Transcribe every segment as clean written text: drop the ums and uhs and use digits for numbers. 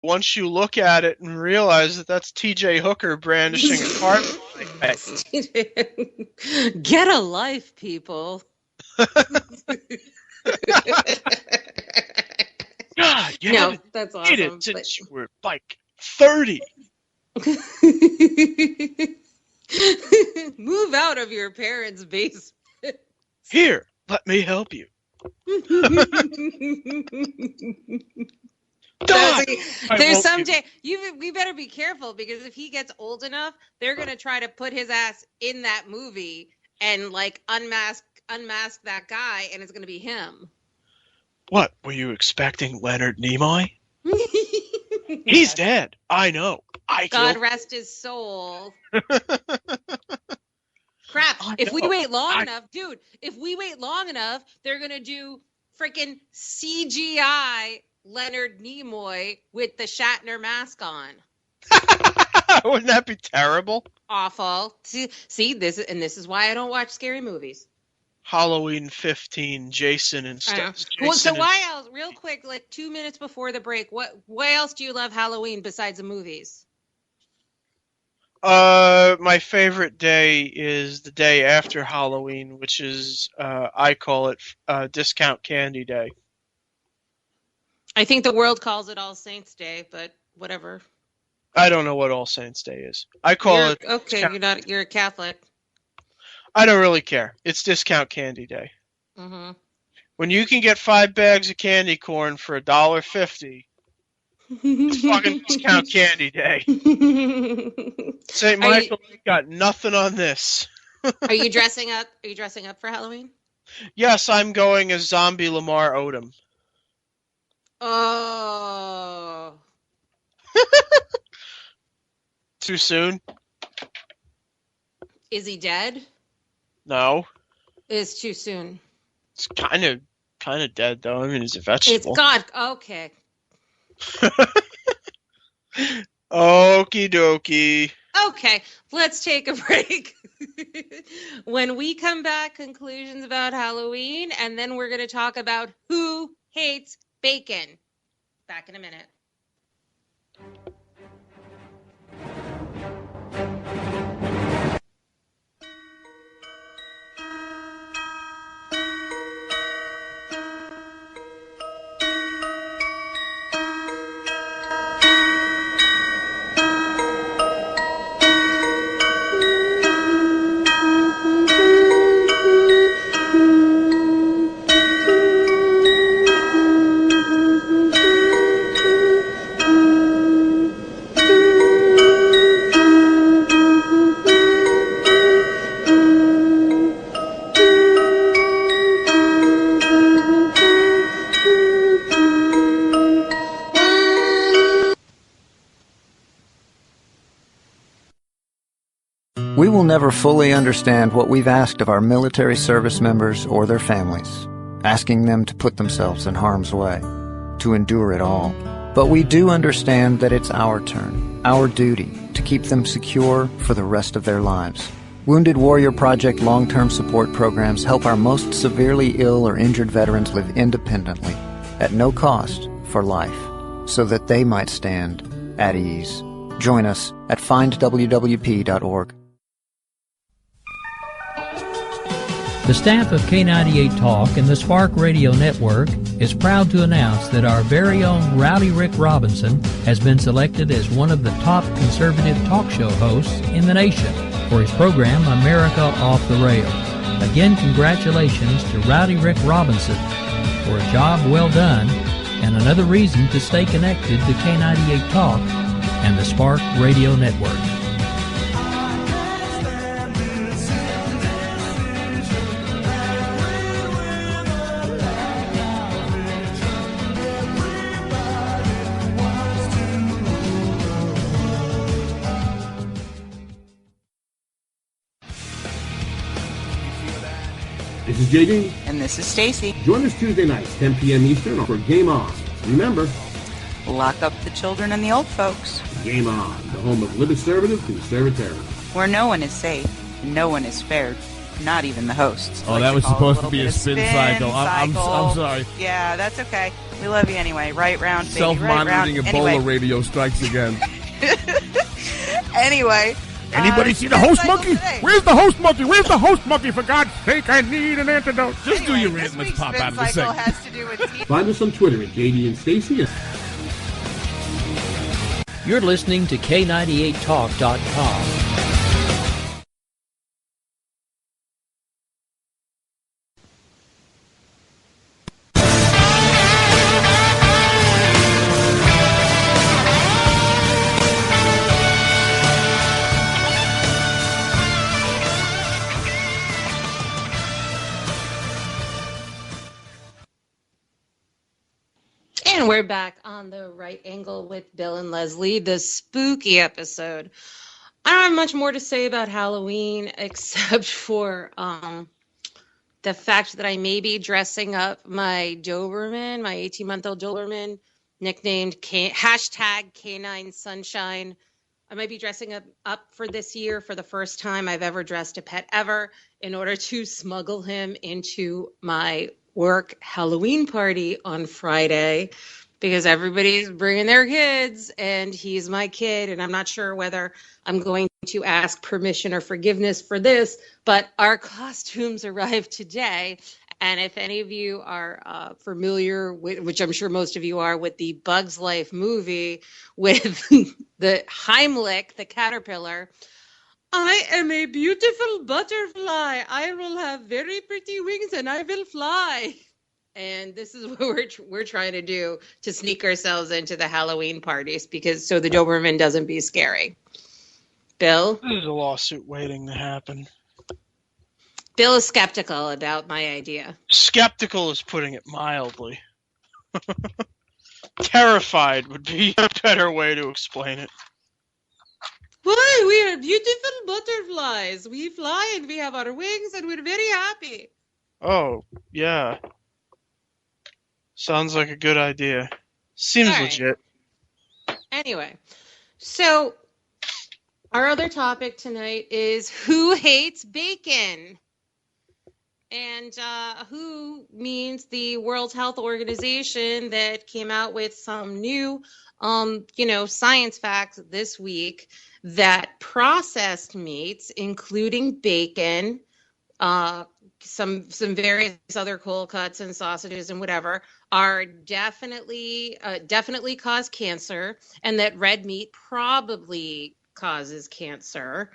once you look at it and realize that that's T.J. Hooker brandishing a card. Get a life, people. God, no, that's awesome. It since you were like 30. Move out of your parents' basement. Here, let me help you. There's someday we better be careful, because if he gets old enough, they're gonna try to put his ass in that movie and like unmask that guy, and it's gonna be him. What, were you expecting Leonard Nimoy? He's dead. I know. God rest his soul. Crap. If we wait long enough, dude, they're going to do freaking CGI Leonard Nimoy with the Shatner mask on. Wouldn't that be terrible? Awful. See, this is why I don't watch scary movies. Halloween 15, Jason and stuff. Well, so why else, real quick, like 2 minutes before the break, why else do you love Halloween besides the movies? My favorite day is the day after Halloween, which is, I call it Discount Candy Day. I think the world calls it All Saints Day, but whatever. I don't know what All Saints Day is. I call it... Okay, you're a Catholic. I don't really care. It's Discount Candy Day. Mm-hmm. When you can get 5 bags of candy corn for $1.50, it's fucking Discount Candy Day. St. Michael got nothing on this. Are you dressing up? Are you dressing up for Halloween? Yes, I'm going as Zombie Lamar Odom. Oh. Too soon? Is he dead? No. It's too soon. It's kind of dead, though. I mean, he's a vegetable. It's God. Okay. Okie dokie. Okay, let's take a break. When we come back, conclusions about Halloween, and then we're going to talk about who hates bacon. Back in a minute. We will never fully understand what we've asked of our military service members or their families, asking them to put themselves in harm's way, to endure it all. But we do understand that it's our turn, our duty, to keep them secure for the rest of their lives. Wounded Warrior Project long-term support programs help our most severely ill or injured veterans live independently, at no cost, for life, so that they might stand at ease. Join us at findwwp.org. The staff of K98 Talk and the Spark Radio Network is proud to announce that our very own Rowdy Rick Robinson has been selected as one of the top conservative talk show hosts in the nation for his program America Off the Rail. Again, congratulations to Rowdy Rick Robinson for a job well done and another reason to stay connected to K98 Talk and the Spark Radio Network. This is JD. And this is Stacy. Join us Tuesday nights, 10 p.m. Eastern for Game On. Remember, lock up the children and the old folks. Game On, the home of libertative conservatism. Where no one is safe, no one is spared, not even the hosts. Oh, that was supposed to be a spin cycle. I'm sorry. Yeah, that's okay. We love you anyway. Right round, baby. Self-monitoring right round. Ebola Anyway. radio strikes again. Anyway. Anybody see the host monkey? Where's the host monkey? Where's the host monkey? For God's sake, I need an antidote. Just do your rant. Let's pop out of the segment. Has to do with Find us on Twitter at JD and Stacy. You're listening to K98Talk.com. And we're back on the right angle with Bill and Leslie, the spooky episode. I don't have much more to say about Halloween except for the fact that I may be dressing up my Doberman, my 18-month-old Doberman, nicknamed hashtag Canine Sunshine. I might be dressing up for this year for the first time I've ever dressed a pet ever in order to smuggle him into my work Halloween party on Friday, because everybody's bringing their kids and he's my kid, and I'm not sure whether I'm going to ask permission or forgiveness for this, but our costumes arrived today. And if any of you are familiar with, which I'm sure most of you are, with the Bugs Life movie with the Heimlich, the caterpillar, I am a beautiful butterfly. I will have very pretty wings and I will fly. And this is what we're trying to do to sneak ourselves into the Halloween parties, because so the Doberman doesn't be scary. Bill? There's a lawsuit waiting to happen. Bill is skeptical about my idea. Skeptical is putting it mildly. Terrified would be a better way to explain it. Why? We are beautiful butterflies. We fly and we have our wings and we're very happy. Oh, yeah. Sounds like a good idea. Seems All right. legit. Anyway, so our other topic tonight is who hates bacon? And WHO means the World Health Organization that came out with some new, science facts this week that processed meats, including bacon, some various other cold cuts and sausages and whatever, are definitely cause cancer, and that red meat probably causes cancer.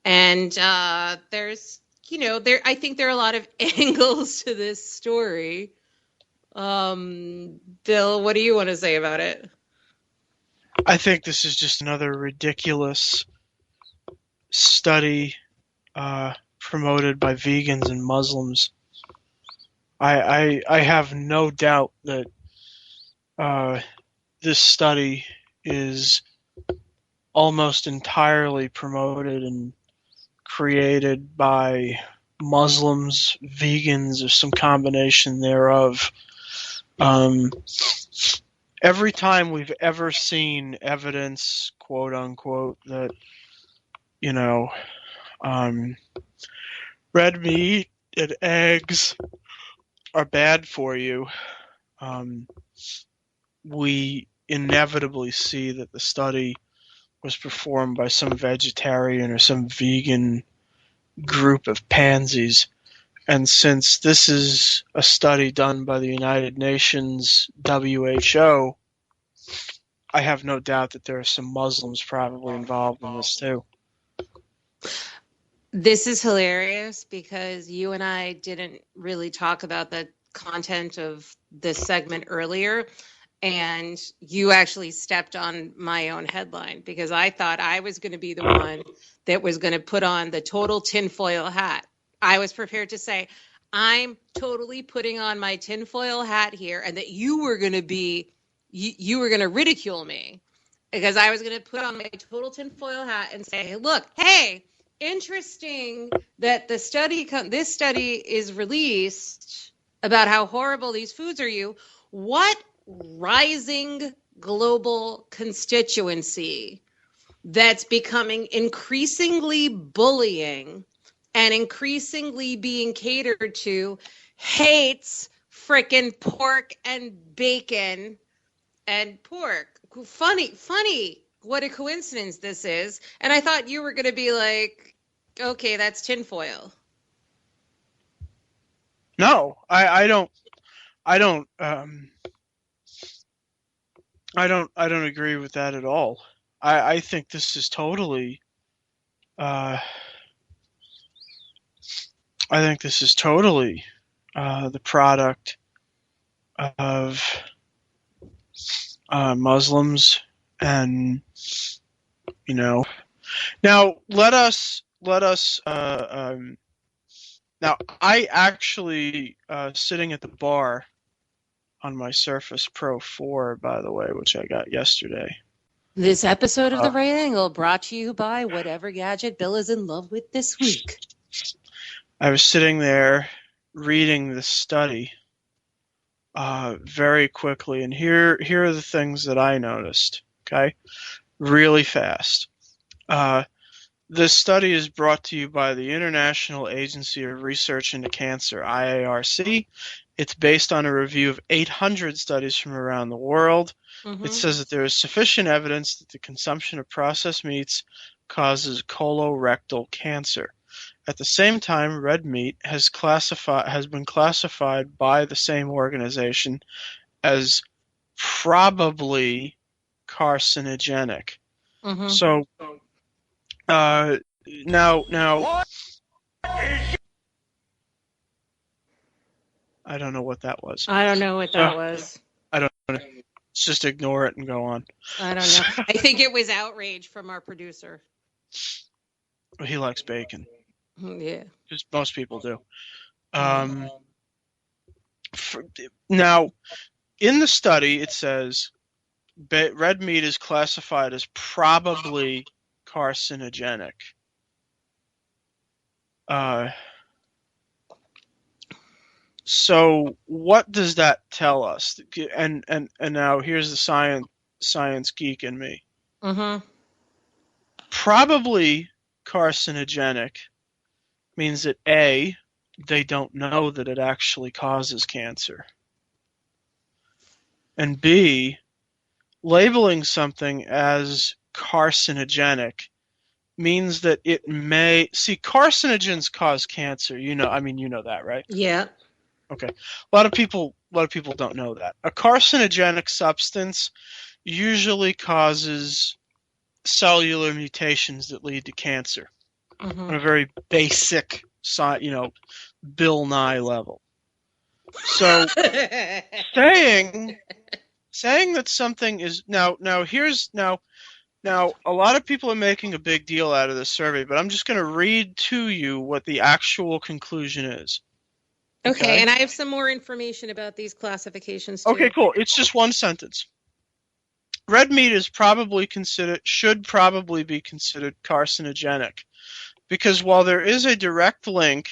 And I think there are a lot of angles to this story. Bill, what do you want to say about it? I think this is just another ridiculous study promoted by vegans and Muslims. I have no doubt that this study is almost entirely promoted and created by Muslims, vegans, or some combination thereof. Every time we've ever seen evidence, quote unquote, that, red meat and eggs are bad for you, we inevitably see that the study was performed by some vegetarian or some vegan group of pansies. And since this is a study done by the United Nations WHO, I have no doubt that there are some Muslims probably involved in this too. This is hilarious because you and I didn't really talk about the content of this segment earlier, and you actually stepped on my own headline because I thought I was going to be the one that was going to put on the total tinfoil hat. I was prepared to say, I'm totally putting on my tinfoil hat here, and that you were going to ridicule me because I was going to put on my total tinfoil hat and say, look, hey, interesting that this study is released about how horrible these foods are you. What rising global constituency that's becoming increasingly bullying and increasingly being catered to hates frickin' pork and bacon and pork. Funny. What a coincidence this is. And I thought you were going to be like, okay, that's tinfoil. No, I don't agree with that at all. I think this is totally the product of Muslims, and now let us now I actually sitting at the bar on my Surface Pro 4, by the way, which I got yesterday. This episode of The Right Angle brought to you by whatever gadget Bill is in love with this week. I was sitting there reading this study very quickly, and here are the things that I noticed, okay? Really fast. This study is brought to you by the International Agency of Research into Cancer, IARC. It's based on a review of 800 studies from around the world. Mm-hmm. It says that there is sufficient evidence that the consumption of processed meats causes colorectal cancer. At the same time, red meat has been classified by the same organization as probably carcinogenic. Mm-hmm. So now I don't know what that was. I don't know what that was. I don't know. Let's just ignore it and go on. I don't know. I think it was outrage from our producer. He likes bacon. Yeah. Because most people do. Now, in the study, it says red meat is classified as probably carcinogenic. So what does that tell us? And now here's the science geek in me. Mm-hmm. Probably carcinogenic means that A, they don't know that it actually causes cancer. And B, labeling something as carcinogenic means that it may carcinogens cause cancer. You know that, right? Yeah. Okay. A lot of people don't know that. A carcinogenic substance usually causes cellular mutations that lead to cancer on a very basic, Bill Nye level. So saying that something is now a lot of people are making a big deal out of this survey, but I'm just going to read to you what the actual conclusion is. Okay, and I have some more information about these classifications too. Okay, cool. It's just one sentence. Red meat should probably be considered carcinogenic, because while a direct link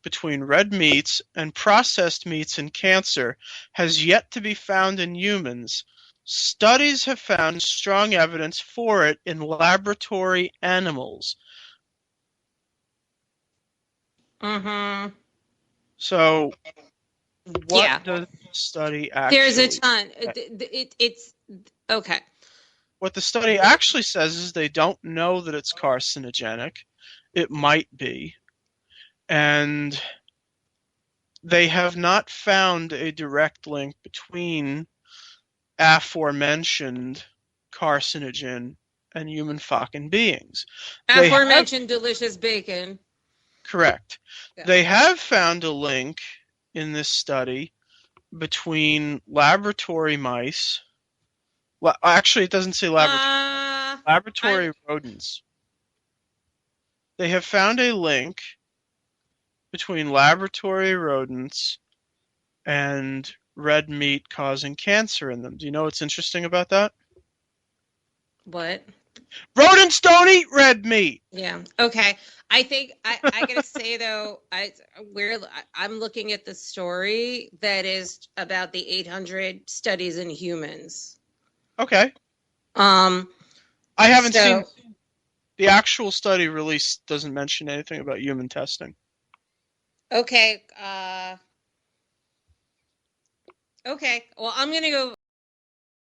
between red meats and processed meats and cancer has yet to be found in humans, studies have found strong evidence for it in laboratory animals. Mm-hmm. So, what does the study actually... There's a ton. It's okay. What the study actually says is they don't know that it's carcinogenic. It might be. And they have not found a direct link between aforementioned carcinogen and human fucking beings. Aforementioned delicious bacon. Correct. Yeah. They have found a link in this study between laboratory mice. Well, actually, it doesn't say laboratory. Laboratory rodents. They have found a link between laboratory rodents and red meat causing cancer in them. Do you know what's interesting about that? What? Rodents don't eat red meat. Yeah. Okay. I think I gotta say though, I'm looking at the story that is about the 800 studies in humans. Okay. I haven't seen the actual study release. Doesn't mention anything about human testing. Okay. Okay. Well, I'm gonna go.